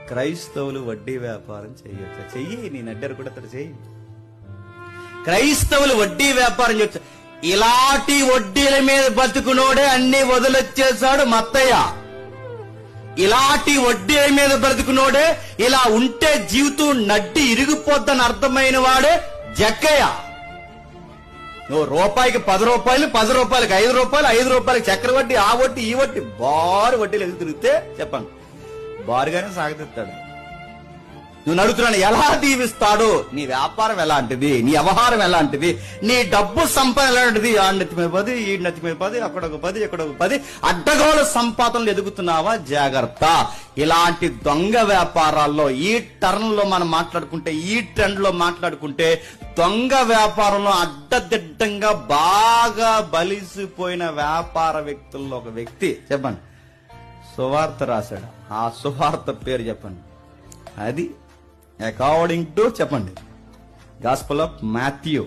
క్రైస్తవులు వడ్డీ వ్యాపారం చేయొచ్చు. చెయ్యి, నేను అడ్డారు కూడా అతడు చెయ్యి. క్రైస్తవులు వడ్డీ వ్యాపారం చేయొచ్చు. ఇలాంటి వడ్డీల మీద బతుకునోడే అన్ని వదిలొచ్చేశాడు మత్తయ్య. ఇలాంటి వడ్డీల మీద బ్రతుకునోడే, ఇలా ఉంటే జీవితం నడ్డి ఇరిగిపోద్దని అర్థమైన వాడే జక్కయ్య. నువ్వు రూపాయికి 10 రూపాయలు, 10 రూపాయలకి 5 రూపాయలు, 5 రూపాయలకి చక్కెర వడ్డీ, ఆ వడ్డీ ఈ వడ్డీ, బారు వడ్డీలు ఎదురు తిరిగితే చెప్పండి బారుగానే సాగతిస్తాడు. నువ్వు నడుతున్నాను ఎలా దీవిస్తాడు? నీ వ్యాపారం ఎలాంటిది, నీ వ్యవహారం ఎలాంటిది, నీ డబ్బు సంపాదన ఎలాంటిది? ఆ నెత్తి మీద 10, ఈ నెత్తి మీద 10, అక్కడ ఒక 10, ఇక్కడ ఒక 10 అడ్డగోల సంపాదనలు ఎదుగుతున్నావా? జాగ్రత్త. ఇలాంటి దొంగ వ్యాపారాల్లో ఈ టర్న్ లో మనం మాట్లాడుకుంటే, ఈ ట్రెండ్ లో మాట్లాడుకుంటే, దొంగ వ్యాపారంలో అడ్డదిడ్డంగా బాగా బలిసిపోయిన వ్యాపార వ్యక్తుల్లో ఒక వ్యక్తి చెప్పండి, సువార్త రాశాడు. ఆ సువార్త పేరు చెప్పండి. అది అకార్డింగ్ టు చెప్పండి, గాస్పెల్ ఆఫ్ మాథ్యూ.